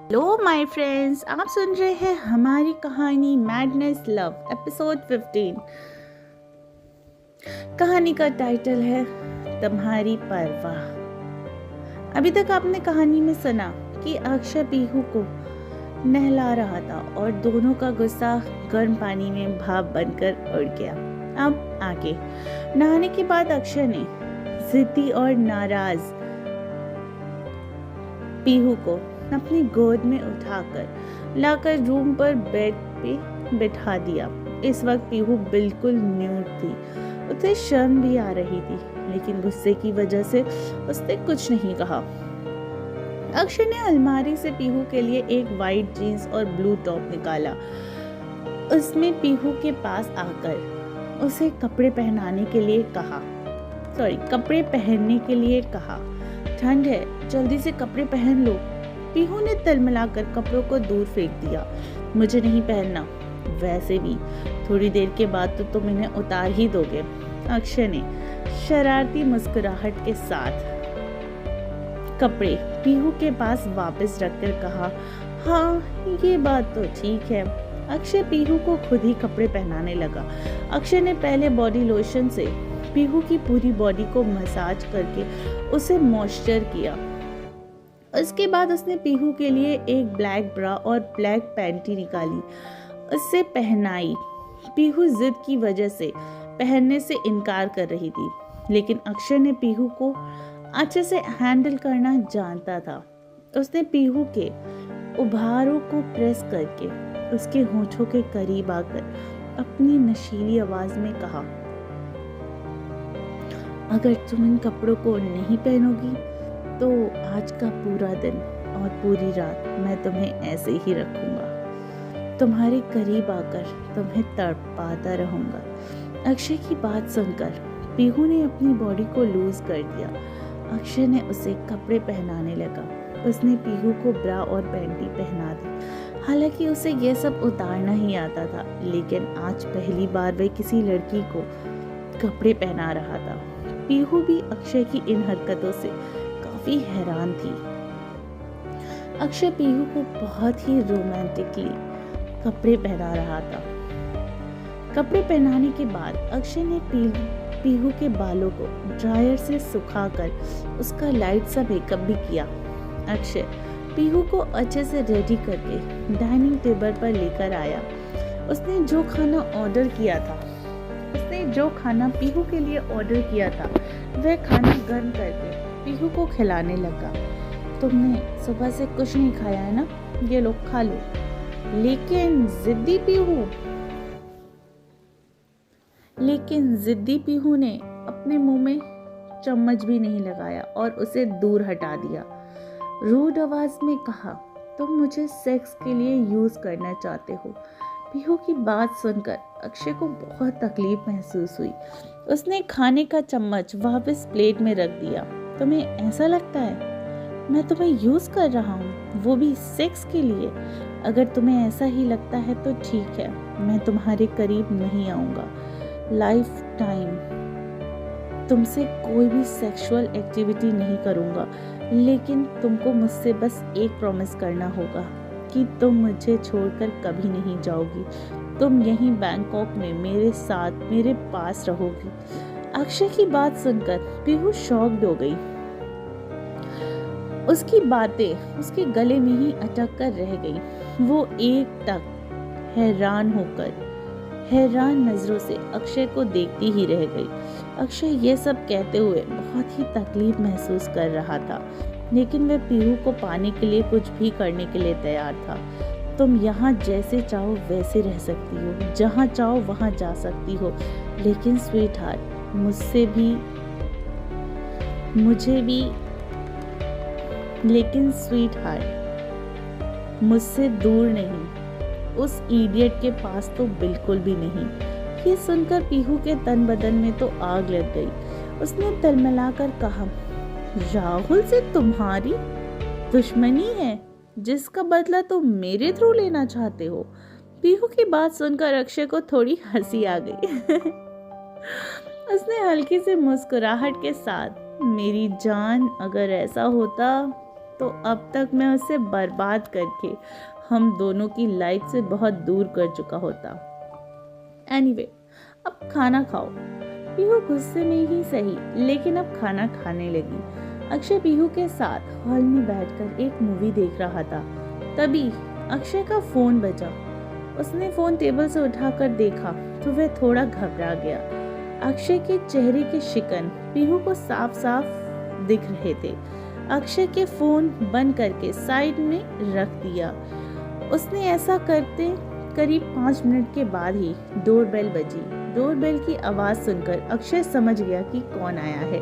Hello my friends, आप सुन रहे हैं हमारी कहानी मैडनेस लव एपिसोड 15। कहानी का टाइटल है तुम्हारी परवाह। अभी तक आपने कहानी में सुना कि अक्षय पीहू को नहला रहा था और दोनों का गुस्सा गर्म पानी में भाप बनकर उड़ गया। अब आगे नहाने के बाद अक्षय ने जिद्दी और नाराज पीहू को अपनी गोद में उठाकर लाकर रूम पर बेड पे बिठा दिया। इस वक्त पीहू बिल्कुल न्यूड थी। उसे शर्म भी आ रही थी, लेकिन गुस्से की वजह से उसने कुछ नहीं कहा। अक्षय ने अलमारी से पीहू के लिए एक वाइट जीन्स और ब्लू टॉप निकाला। उसमें पीहू के पास आकर उसे कपड़े पहनने के लिए कहा। ठंड है, जल्दी से कपड़े पहन लो। पीहू ने तिलमिलाकर कपड़ों को दूर फेंक दिया। मुझे नहीं पहनना, वैसे भी थोड़ी देर के बाद तो तुम इन्हें उतार ही दोगे। अक्षय ने शरारती मुस्कुराहट के साथ कपड़े पीहू के पास वापस रखकर कहा, हाँ ये बात तो ठीक है। अक्षय पीहू को खुद ही कपड़े पहनाने लगा। अक्षय ने पहले बॉडी लोशन से पीहू की पूरी बॉडी को मसाज करके उसे मॉइस्चर किया। उसके बाद उसने पीहू के लिए एक ब्लैक ब्रा और ब्लैक पैंटी निकाली, उससे पहनाई। पीहू जिद की वजह से पहनने से इनकार कर रही थी, लेकिन अक्षय ने पीहू को अच्छे से हैंडल करना जानता था। उसने पीहू के उभारों को प्रेस करके उसके होंठों के करीब आकर अपनी नशीली आवाज में कहा, अगर तुम इन कपड़ों को नहीं पहनोगी तो आज का पूरा दिन और पूरी रात मैं तुम्हें ऐसे ही रखूंगा। तुम्हारे करीब आकर तुम्हें तड़पाता रहूंगा। अक्षय की बात सुनकर पीहू ने अपनी बॉडी को लूज कर दिया। अक्षय ने उसे कपड़े पहनाने लगा। उसने पीहू को ब्रा और पैंटी पहना दी। हालांकि उसे यह सब उतारना ही आता था, लेकिन आज पहली बार वह किसी लड़की को कपड़े पहना रहा था। पीहू भी अक्षय की इन हरकतों से काफी हैरान थी। अक्षय पीहू को बहुत ही रोमांटिकली कपड़े पहना रहा था। कपड़े पहनाने के बाद अक्षय ने पीहू के बालों को ड्रायर से सुखाकर उसका लाइट सा मेकअप भी किया। अक्षय पीहू को अच्छे से रेडी करके डाइनिंग टेबल पर लेकर आया। उसने जो खाना पीहू के लिए ऑर्डर किया था, वह खाना गर्म करके पीहू को खिलाने लगा। तुमने सुबह से कुछ नहीं खाया है ना, ये लो खा लो। लेकिन जिद्दी पीहू ने अपने मुंह में चम्मच भी नहीं लगाया और उसे दूर हटा दिया। रूड आवाज में कहा, तुम मुझे सेक्स के लिए यूज करना चाहते हो। पीहू की बात सुनकर अक्षय को बहुत तकलीफ महसूस हुई। उसने खाने का चम्मच वापस प्लेट में रख दिया। तुम्हें ऐसा लगता है मैं तुम्हें यूज कर रहा हूँ, वो भी सेक्स के लिए? अगर तुम्हें ऐसा ही लगता है तो ठीक है, मैं तुम्हारे करीब नहीं आऊंगा। लाइफ टाइम तुमसे कोई भी सेक्सुअल एक्टिविटी नहीं करूंगा, लेकिन तुमको मुझसे बस एक प्रॉमिस करना होगा कि तुम मुझे छोड़कर कभी नहीं जाओगी। तुम यहीं बैंकॉक में मेरे साथ मेरे पास रहोगी। अक्षय की बात सुनकर पीहू शॉक्ड हो गई। उसकी बातें उसके गले में ही अटक कर रह गई। वो एकटक हैरान नजरों से अक्षय को देखती ही रह गई। अक्षय ये सब कहते हुए बहुत ही तकलीफ महसूस कर रहा था, लेकिन वह पीहू को पाने के लिए कुछ भी करने के लिए तैयार था। तुम यहाँ जैसे चाहो वैसे रह सकती हो, जहाँ चाहो वहाँ जा सकती हो, लेकिन स्वीटहार्ट मुझसे दूर नहीं, उस इडियट के पास तो बिल्कुल भी नहीं। ये सुनकर पीहू के तन बदन में तो आग लग गई। उसने तिलमिलाकर कहा, राहुल से तुम्हारी दुश्मनी है, जिसका बदला तुम मेरे थ्रू लेना चाहते हो। पीहू की बात सुनकर अक्षय को थोड़ी हंसी आ गई। उसने हल्की सी मुस्कुराहट के साथ, मेरी जान, अगर ऐसा होता तो अब तक मैं उसे बर्बाद करके हम दोनों की लाइफ से बहुत दूर कर चुका होता। एनीवे, अब खाना खाओ। पीहू गुस्से में ही सही लेकिन अब खाना खाने लगी। अक्षय पीहू के साथ हॉल में बैठकर एक मूवी देख रहा था। तभी अक्षय का फोन बजा। उसने फोन टेबल से उठाकर देखा तो वह थोड़ा घबरा गया। अक्षय के चेहरे के शिकन पीहू को साफ साफ दिख रहे थे। अक्षय के फोन बंद करके साइड में रख दिया। उसने ऐसा करते करीब 5 मिनट के बाद ही डोरबेल बजी। डोरबेल की आवाज सुनकर अक्षय समझ गया कि कौन आया है,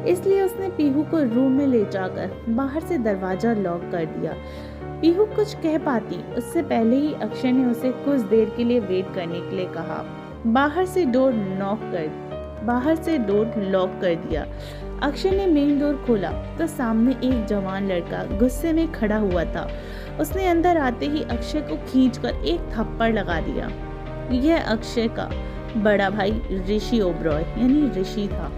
इसलिए उसने पीहू को रूम में ले जाकर बाहर से दरवाजा लॉक कर दिया। पीहू कुछ कह पाती उससे पहले ही अक्षय ने उसे कुछ देर के लिए वेट करने के लिए कहा। बाहर से डोर लॉक कर दिया। अक्षय ने मेन डोर खोला तो सामने एक जवान लड़का गुस्से में खड़ा हुआ था। उसने अंदर आते ही अक्षय को खींचकर एक थप्पड़ लगा दिया। यह अक्षय का बड़ा भाई ऋषि ओबरॉय यानी ऋषि था,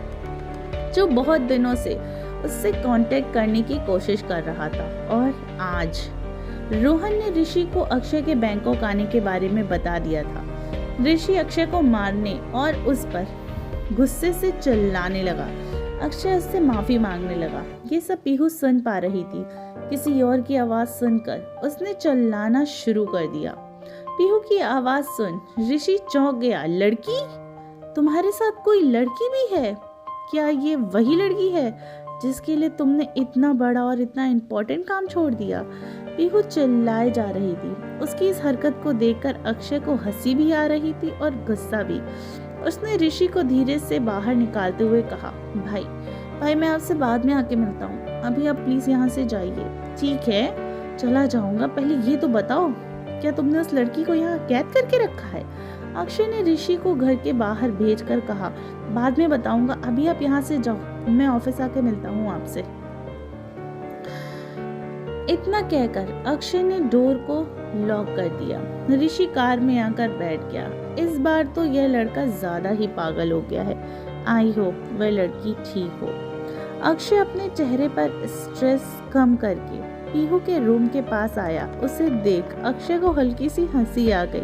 जो बहुत दिनों से उससे कांटेक्ट करने की कोशिश कर रहा था। और आज रोहन ने ऋषि को अक्षय के बैंकॉक आने के बारे में बता दिया था। ऋषि अक्षय को मारने और उस पर गुस्से से चिल्लाने लगा। अक्षय उससे माफी मांगने लगा। ये सब पीहू सुन पा रही थी। किसी और की आवाज सुनकर उसने चिल्लाना शुरू कर दिया। पीहू की आवाज सुन ऋषि चौंक गया। लड़की? तुम्हारे साथ कोई लड़की भी है? क्या ये वही लड़की है जिसके लिए तुमने इतना बड़ा और इतना इम्पोर्टेंट काम छोड़ दिया? पीहू चिल्लाए जा रही थी। उसकी इस हरकत को देखकर अक्षय को हंसी भी आ रही थी और गुस्सा भी। उसने ऋषि को धीरे से बाहर निकालते हुए कहा, भाई मैं आपसे बाद में आके मिलता हूँ, अभी आप प्लीज यहाँ से जाइए। ठीक है, चला जाऊंगा, पहले ये तो बताओ क्या तुमने उस लड़की को यहाँ कैद करके रखा है? अक्षय ने ऋषि को घर के बाहर भेजकर कहा, बाद में बताऊंगा, अभी आप यहाँ से जाओ, मैं ऑफिस आके मिलता हूँ आपसे। इतना कहकर अक्षय ने डोर को लॉक कर दिया। ऋषि कार में आकर बैठ गया। इस बार तो यह लड़का ज्यादा ही पागल हो गया है। आई होप वह लड़की ठीक हो। अक्षय अपने चेहरे पर स्ट्रेस कम करके पीहू के रूम के पास आया। उसे देख अक्षय को हल्की सी हंसी आ गई।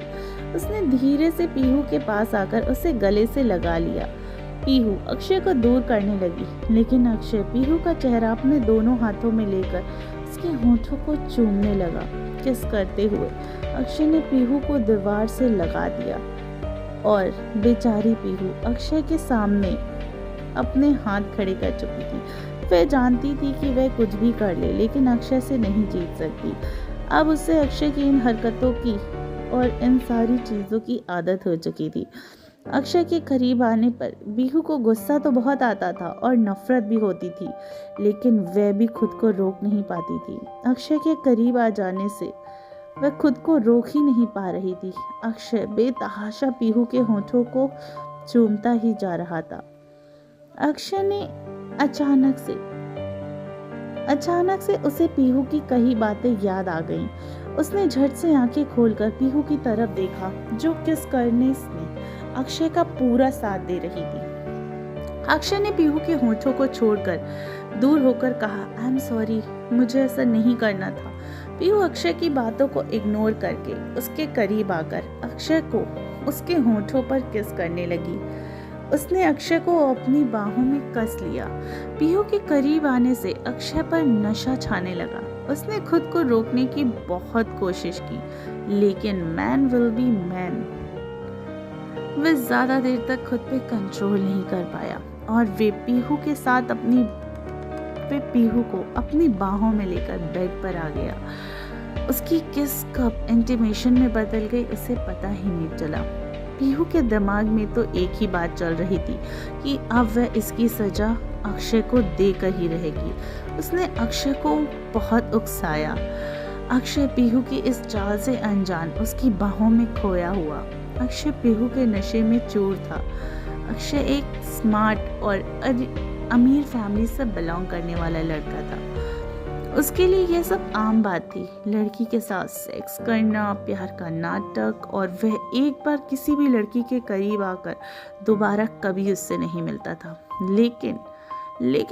उसने धीरे से पीहू के पास आकर उसे गले से लगा लिया। पीहू अक्षय को दूर करने लगी, लेकिन अक्षय पीहू का चेहरा अपने दोनों हाथों में लेकर उसके होठों को चूमने लगा। किस करते हुए अक्षय ने पीहू को दीवार से लगा दिया और बेचारी पीहू अक्षय के सामने अपने हाथ खड़े कर चुकी थी। वह जानती थी कि वह कुछ भी कर ले, लेकिन अक्षय से नहीं जीत सकती। अब उसे अक्षय की इन हरकतों की और इन सारी चीजों की आदत हो चुकी थी। अक्षय के करीब आने पर पीहू को गुस्सा तो बहुत आता था और नफरत भी होती थी, लेकिन वह भी खुद को रोक नहीं पाती थी। अक्षय के करीब आ जाने से वह खुद को रोक ही नहीं पा रही थी। अक्षय बेतहाशा पीहू के होठों को चूमता ही जा रहा था। अक्षय ने अचानक से उसे पीहू की कई बातें याद आ गईं। उसने झट से आंखें खोलकर पीहू की तरफ देखा, जो किस करने में अक्षय का पूरा साथ दे रही थी। अक्षय ने पीहू के होठों को छोड़कर दूर होकर कहा, आई एम सॉरी, मुझे ऐसा नहीं करना था। पीहू अक्षय की बातों को इग्नोर करके उसके करीब आकर अक्षय को उसके होठों पर किस करने लगी। उसने अक्षय को अपनी बाहों में कस लिया। पीहू के करीब आने से अक्षय पर नशा छाने लगा। उसने खुद को रोकने की बहुत कोशिश की, लेकिन मैन विल बी मैन। वह ज्यादा देर तक खुद पे कंट्रोल नहीं कर पाया और वे पीहू को अपनी बाहों में लेकर बेड पर आ गया। उसकी किस कब इंटीमेशन में बदल गई उसे पता ही नहीं चला। पीहू के दिमाग में तो एक ही बात चल रही थी कि अब वह इसकी सजा अक्षय को देकर ही रहेगी। उसने अक्षय को बहुत उकसाया। अक्षय पीहू की इस चाल से अनजान उसकी बाहों में खोया हुआ। अक्षय पीहू के नशे में चूर था। अक्षय एक स्मार्ट और अमीर फैमिली से बिलोंग करने वाला लड़का था। उसके लिए यह सब आम बात थी, लड़की के साथ सेक्स करना, प्यार का नाटक, और वह एक बार किसी भी लड़की के करीब आकर दोबारा कभी उससे नहीं मिलता था। लेकिन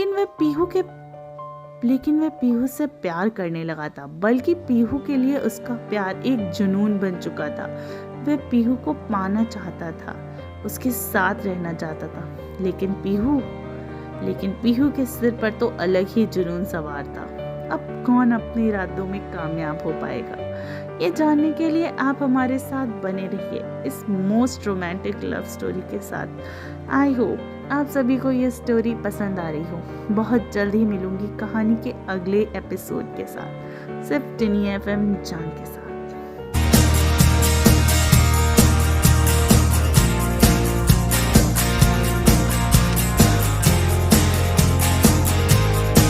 वह लेकिन वह पीहू से प्यार करने लगा था, बल्कि पीहू के लिए उसका प्यार एक जुनून बन चुका था। वह पीहू को पाना चाहता था, उसके साथ रहना चाहता था, लेकिन पीहू के सिर पर तो अलग ही जुनून सवार था। अब कौन अपने इरादों में कामयाब हो पाएगा, ये जानने के लिए आप हमारे साथ बने रहिए इस मोस्ट रोमांटिक लव स्टोरी के साथ। आई होप आप सभी को ये स्टोरी पसंद आ रही हो। बहुत जल्द ही मिलूंगी कहानी के अगले एपिसोड के साथ, सिर्फ टिनी FM जान के साथ।